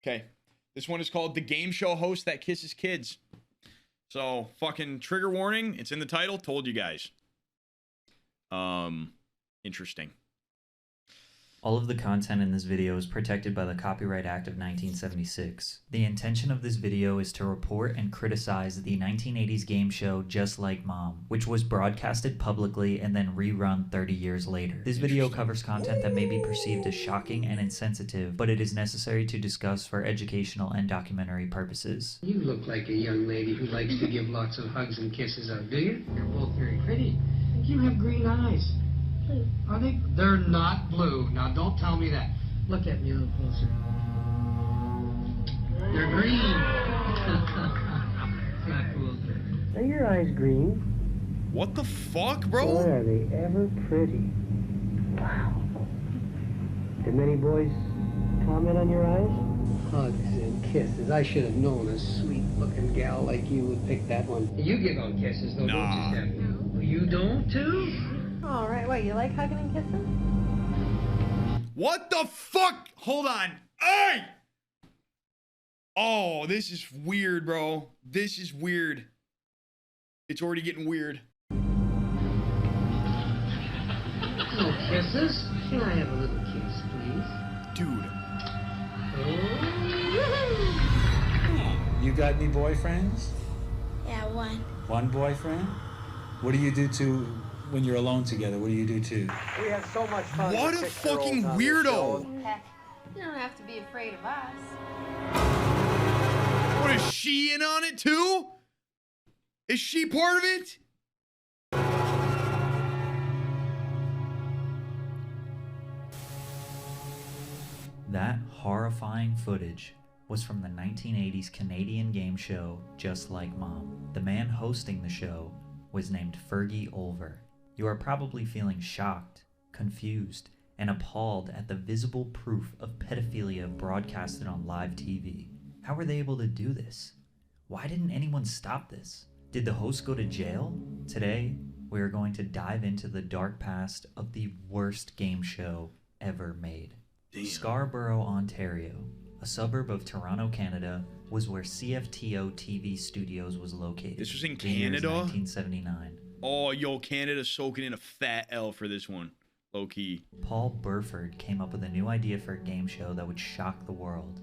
Okay. This one is called The Game Show Host That Kisses Kids. So, fucking trigger warning. It's in the title. Told you guys. Interesting. All of the content in this video is protected by the Copyright Act of 1976. The intention of this video is to report and criticize the 1980s game show Just Like Mom, which was broadcasted publicly and then rerun 30 years later. This video covers content that may be perceived as shocking and insensitive, but it is necessary to discuss for educational and documentary purposes. You look like a young lady who likes to give lots of hugs and kisses out, do you? You're both very pretty. You have green eyes. Blue. Are they? They're not blue. Now, don't tell me that. Look at me a little closer. They're green. Not cool. Are your eyes green? What the fuck, bro? Boy, are they ever pretty. Wow. Did many boys comment on your eyes? Hugs and kisses. I should have known a sweet-looking gal like you would pick that one. You give on kisses, though, Nah. don't you, Steph? You don't, too? All right, what, you like hugging and kissing? What the fuck? Hold on. Hey! Oh, this is weird, bro. This is weird. It's already getting weird. No kisses? Can I have a little kiss, please? Dude. Oh. You got any boyfriends? Yeah, one. One boyfriend? What do you do when you're alone together? What do you do too? We have so much fun. What a fucking weirdo. Heck, you don't have to be afraid of us. What, is she in on it too? Is she part of it? That horrifying footage was from the 1980s Canadian game show Just Like Mom. The man hosting the show was named Fergie Olver. You are probably feeling shocked, confused, and appalled at the visible proof of pedophilia broadcasted on live TV. How were they able to do this? Why didn't anyone stop this? Did the host go to jail? Today, we are going to dive into the dark past of the worst game show ever made. Damn. Scarborough, Ontario, a suburb of Toronto, Canada, was where CFTO TV Studios was located. This was in The year is Canada? 1979. Oh, yo, Canada's soaking in a fat L for this one. Low key. Paul Burford came up with a new idea for a game show that would shock the world.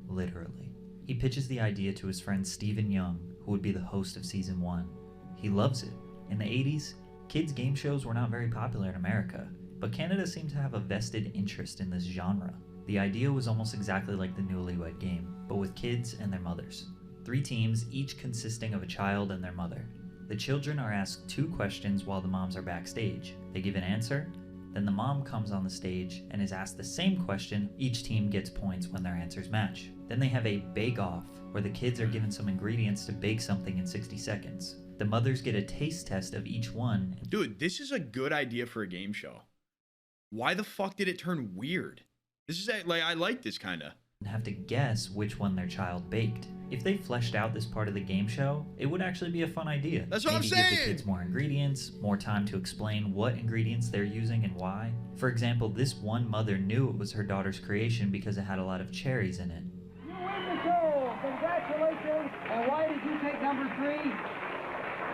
Literally. He pitches the idea to his friend Stephen Young, who would be the host of season 1. He loves it. In the 80s, kids' game shows were not very popular in America, but Canada seemed to have a vested interest in this genre. The idea was almost exactly like the Newlywed Game, but with kids and their mothers. 3 teams, each consisting of a child and their mother. The children are asked 2 questions while the moms are backstage. They give an answer, then the mom comes on the stage and is asked the same question. Each team gets points when their answers match. Then they have a bake-off, where the kids are given some ingredients to bake something in 60 seconds. The mothers get a taste test of each one. Dude, this is a good idea for a game show. Why the fuck did it turn weird? This is like, I like this kind of. And have to guess which one their child baked. If they fleshed out this part of the game show, it would actually be a fun idea. That's what I'm Maybe saying! give the kids more ingredients, more time to explain what ingredients they're using and why. For example, this one mother knew it was her daughter's creation because it had a lot of cherries in it. You win the show! Congratulations! And why did you take number 3?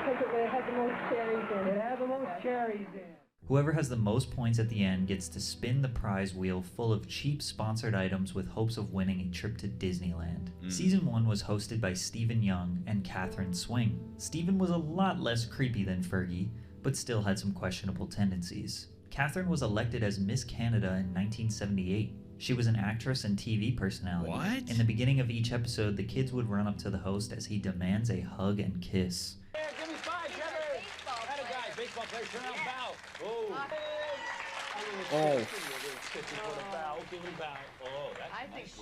Because it has the most cherries in It it. had the most cherries in. Whoever has the most points at the end gets to spin the prize wheel full of cheap sponsored items with hopes of winning a trip to Disneyland. Season 1 was hosted by Stephen Young and Catherine Swing. Stephen was a lot less creepy than Fergie, but still had some questionable tendencies. Catherine was elected as Miss Canada in 1978. She was an actress and TV personality. What? In the beginning of each episode, the kids would run up to the host as he demands a hug and kiss. Hey, give me 5, Trevor! Had a guy, baseball player, turn around, bow. Oh. Oh.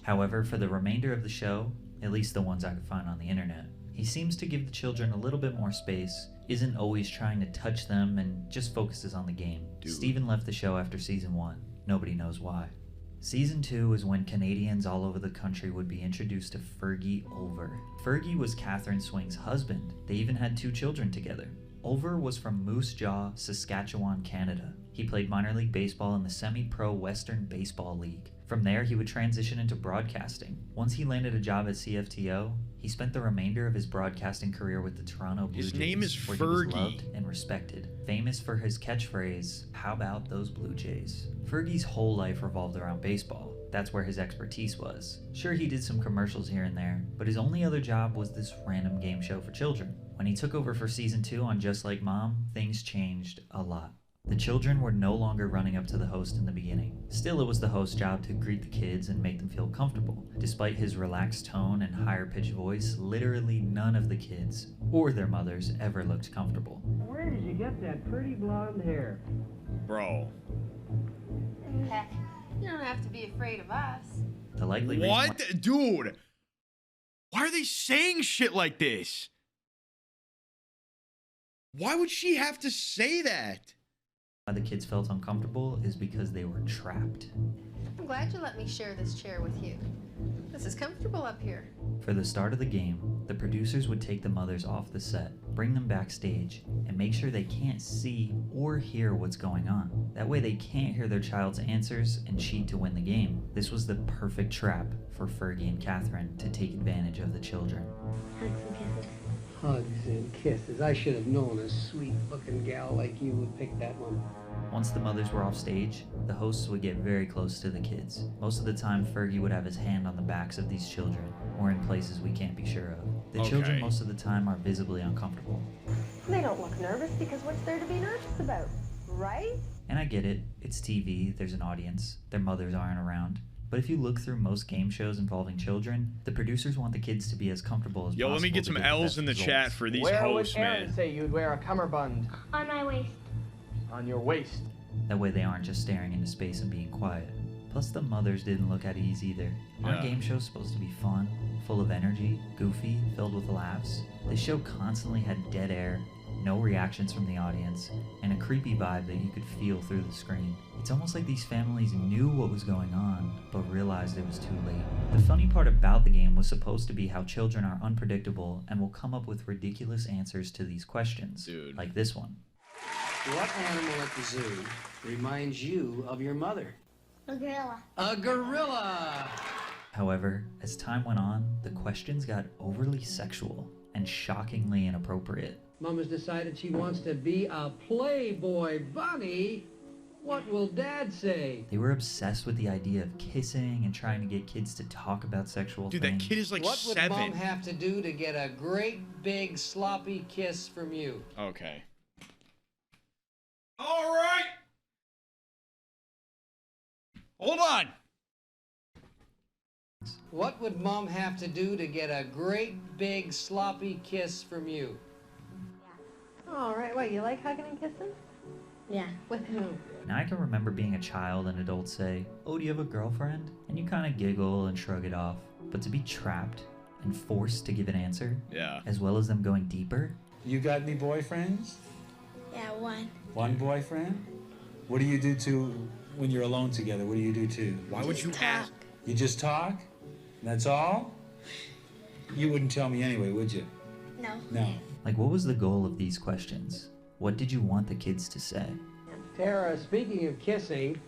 However, for the remainder of the show, at least the ones I could find on the internet, he seems to give the children a little bit more space, isn't always trying to touch them, and just focuses on the game. Dude. Stephen left the show after season 1. Nobody knows why. Season 2 is when Canadians all over the country would be introduced to Fergie Olver. Fergie was Catherine Swing's husband. They even had 2 children together. Olver was from Moose Jaw, Saskatchewan, Canada. He played minor league baseball in the semi-pro Western Baseball League. From there, he would transition into broadcasting. Once he landed a job at CFTO, he spent the remainder of his broadcasting career with the Toronto Blue Jays. His name is where he was Fergie. loved and respected, famous for his catchphrase, "How about those Blue Jays?" Fergie's whole life revolved around baseball. That's where his expertise was. Sure, he did some commercials here and there, but his only other job was this random game show for children. When he took over for season 2 on Just Like Mom, things changed a lot. The children were no longer running up to the host in the beginning. Still, it was the host's job to greet the kids and make them feel comfortable. Despite his relaxed tone and higher-pitched voice, literally none of the kids, or their mothers, ever looked comfortable. Where did you get that pretty blonde hair? Bro. Heck, you don't have to be afraid of us. The likely reason What? Dude. Why are they saying shit like this? Why would she have to say that? why the kids felt uncomfortable is because they were trapped. I'm glad you let me share this chair with you. This is comfortable up here. For the start of the game, the producers would take the mothers off the set, bring them backstage, and make sure they can't see or hear what's going on. That way they can't hear their child's answers and cheat to win the game. This was the perfect trap for Fergie and Catherine to take advantage of the children. Hugs and kisses. Hugs and kisses. I should have known a sweet-looking gal like you would pick that one. Once the mothers were off stage, the hosts would get very close to the kids. Most of the time, Fergie would have his hand on the backs of these children, or in places we can't be sure of. The children most of the time are visibly uncomfortable. They don't look nervous because what's there to be nervous about, right? And I get it, it's TV, there's an audience, their mothers aren't around. But if you look through most game shows involving children, the producers want the kids to be as comfortable as possible. Yo, let me get some L's in the chat for these hosts, Where would Aaron man. say you'd wear a cummerbund? On my waist. On your waist. That way they aren't just staring into space and being quiet. Plus the mothers didn't look at ease either. Aren't game shows supposed to be fun, full of energy, goofy, filled with laughs? The show constantly had dead air, no reactions from the audience, and a creepy vibe that you could feel through the screen. It's almost like these families knew what was going on, but realized it was too late. The funny part about the game was supposed to be how children are unpredictable and will come up with ridiculous answers to these questions. Dude. Like this one. What animal at the zoo reminds you of your mother? A gorilla. A gorilla! However, as time went on, the questions got overly sexual and shockingly inappropriate. Mom has decided she wants to be a Playboy bunny. What will Dad say? They were obsessed with the idea of kissing and trying to get kids to talk about sexual Dude, things. that kid is like What would 7. Mom have to do to get a great big sloppy kiss from you? Okay. All right. Hold on. What would Mom have to do to get a great big sloppy kiss from you? All right, what, you like hugging and kissing? Yeah. With who? Now I can remember being a child and adults say, "Oh, do you have a girlfriend?" And you kind of giggle and shrug it off. But to be trapped and forced to give an answer, Yeah. as well as them going deeper, You got any boyfriends? Yeah, one. One boyfriend? What do you do when you're alone together? What do you do too? Why would you ask? You just talk? That's all? You wouldn't tell me anyway, would you? No. No. like what was the goal of these questions? What did you want the kids to say? Tara, speaking of kissing,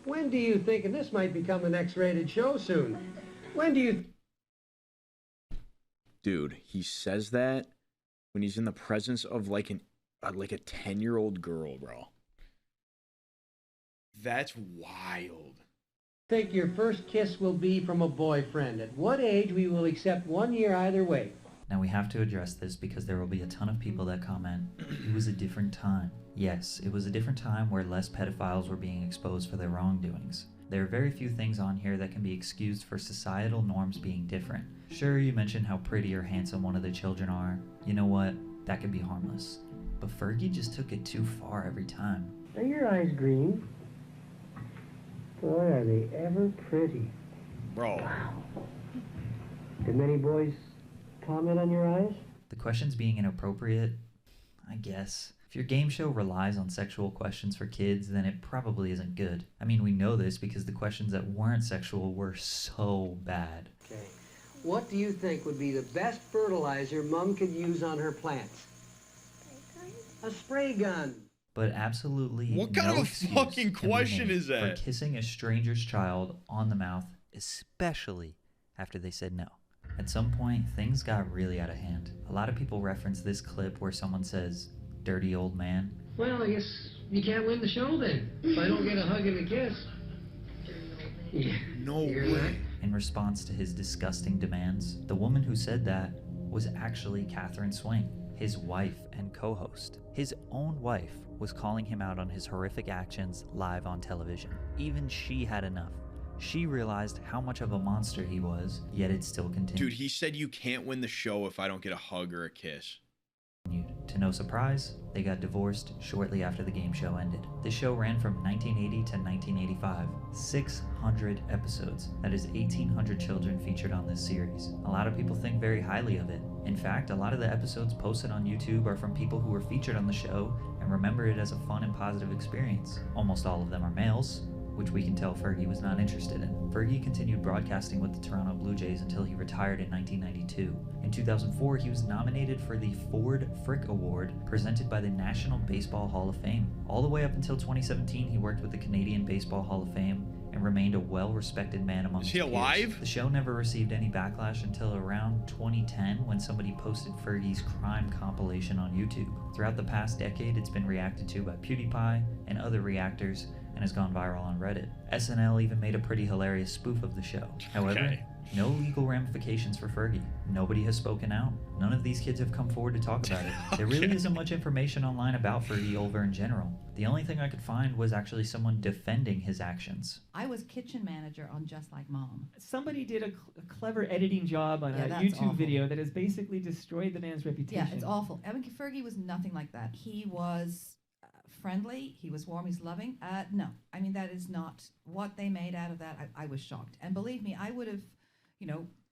when do you think, and this might become an X-rated show soon, when do you... Dude, he says that when he's in the presence of like a 10-year-old girl, bro. That's wild. think your first kiss will be from a boyfriend? At what age we will accept 1 year either way? Now we have to address this because there will be a ton of people that comment, it was a different time. Yes, it was a different time where less pedophiles were being exposed for their wrongdoings. There are very few things on here that can be excused for societal norms being different. Sure, you mentioned how pretty or handsome one of the children are. You know what? That could be harmless. But Fergie just took it too far every time. Are your eyes green? Boy, are they ever pretty. Bro. Did many boys comment on your eyes? The questions being inappropriate? I guess. If your game show relies on sexual questions for kids, then it probably isn't good. I mean, we know this because the questions that weren't sexual were so bad. Okay. What do you think would be the best fertilizer Mom could use on her plants? A spray gun. But absolutely What kind of a excuse fucking can be question made is that? for kissing a stranger's child on the mouth, especially after they said no. At some point, things got really out of hand. A lot of people reference this clip where someone says, "dirty old man." Well, I guess you can't win the show then. If I don't get a hug and a kiss. Yeah. No You hear that? way. In response to his disgusting demands, the woman who said that was actually Catherine Swing, his wife and co-host. His own wife was calling him out on his horrific actions live on television. Even she had enough. She realized how much of a monster he was, yet it still continued. Dude, he said you can't win the show if I don't get a hug or a kiss. To no surprise, they got divorced shortly after the game show ended. The show ran from 1980 to 1985, 600 episodes. That is 1,800 children featured on this series. A lot of people think very highly of it. In fact, a lot of the episodes posted on YouTube are from people who were featured on the show and remember it as a fun and positive experience. Almost all of them are males, which we can tell Fergie was not interested in. Fergie continued broadcasting with the Toronto Blue Jays until he retired in 1992. In 2004, he was nominated for the Ford Frick Award presented by the National Baseball Hall of Fame. All the way up until 2017, he worked with the Canadian Baseball Hall of Fame and remained a well-respected man among Is he his peers. alive? The show never received any backlash until around 2010 when somebody posted Fergie's crime compilation on YouTube. Throughout the past decade, it's been reacted to by PewDiePie and other reactors and has gone viral on Reddit. SNL even made a pretty hilarious spoof of the show. However, Okay. no legal ramifications for Fergie. Nobody has spoken out. None of these kids have come forward to talk about it. There really Okay. isn't much information online about Fergie Olver in general. The only thing I could find was actually someone defending his actions. I was kitchen manager on Just Like Mom. Somebody did a clever editing job on Yeah, a that's YouTube awful. video that has basically destroyed the man's reputation. Yeah, it's awful. I mean, Fergie was nothing like that. He was friendly. He was warm. He's loving. No, I mean, that is not what they made out of that. I was shocked. And believe me, I would have,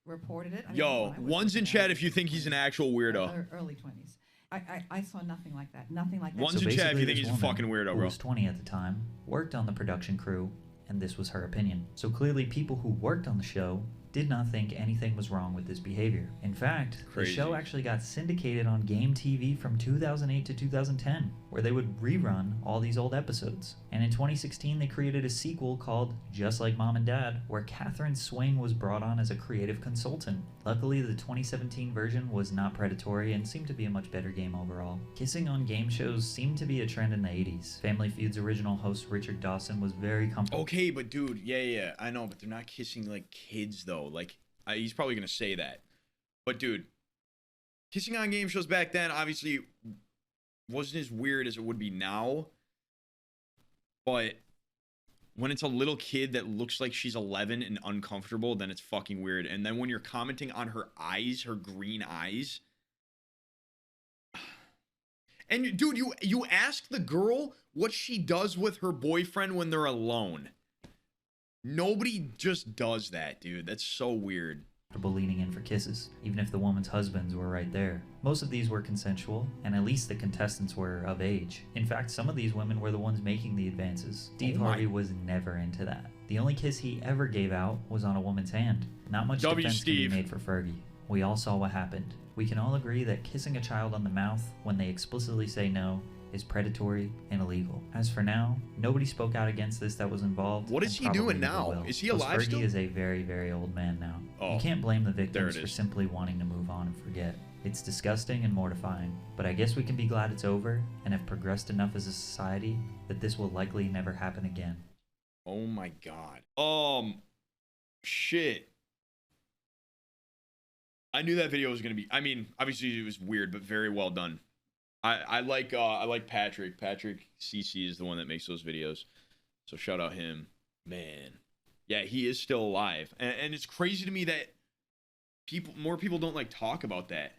reported it. I mean, Yo, when I was one's in working chat there, if you think he's an actual weirdo. Early 20s. I saw nothing like that. Nothing like that. One's in chat if you basically think this he's a woman, fucking weirdo, who bro. was 20 at the time, worked on the production crew, and this was her opinion. So clearly people who worked on the show did not think anything was wrong with this behavior. In fact, Crazy. the show actually got syndicated on Game TV from 2008 to 2010, where they would rerun all these old episodes. And in 2016, they created a sequel called Just Like Mom and Dad, where Catherine Swing was brought on as a creative consultant. Luckily, the 2017 version was not predatory and seemed to be a much better game overall. Kissing on game shows seemed to be a trend in the 80s. Family Feud's original host Richard Dawson was very comfortable. Okay, but dude, yeah, I know, but they're not kissing like kids though. Like, he's probably gonna say that, but dude, kissing on game shows back then obviously wasn't as weird as it would be now. But when it's a little kid that looks like she's 11 and uncomfortable, then it's fucking weird. And then when you're commenting on her eyes, her green eyes, and dude, you ask the girl what she does with her boyfriend when they're alone. Nobody just does that, dude. That's so weird. Leaning in for kisses, even if the woman's husbands were right there. Most of these were consensual, and at least the contestants were of age. In fact, some of these women were the ones making the advances. Steve Harvey was never into that. The only kiss he ever gave out was on a woman's hand. Not much defense can be made for Fergie. We all saw what happened. We can all agree that kissing a child on the mouth when they explicitly say no is predatory and illegal. As for now, nobody spoke out against this that was involved. What is he doing now? Is he alive Fergie still? is a very, very old man now. Oh, you can't blame the there victims it for is. simply wanting to move on and forget. It's disgusting and mortifying, but I guess we can be glad it's over and have progressed enough as a society that this will likely never happen again. Oh my god. Shit. I knew that video was gonna be. I mean, obviously it was weird, but very well done. I like Patrick. Patrick CC is the one that makes those videos, so shout out him. Man, yeah, he is still alive, and it's crazy to me that more people don't like talk about that.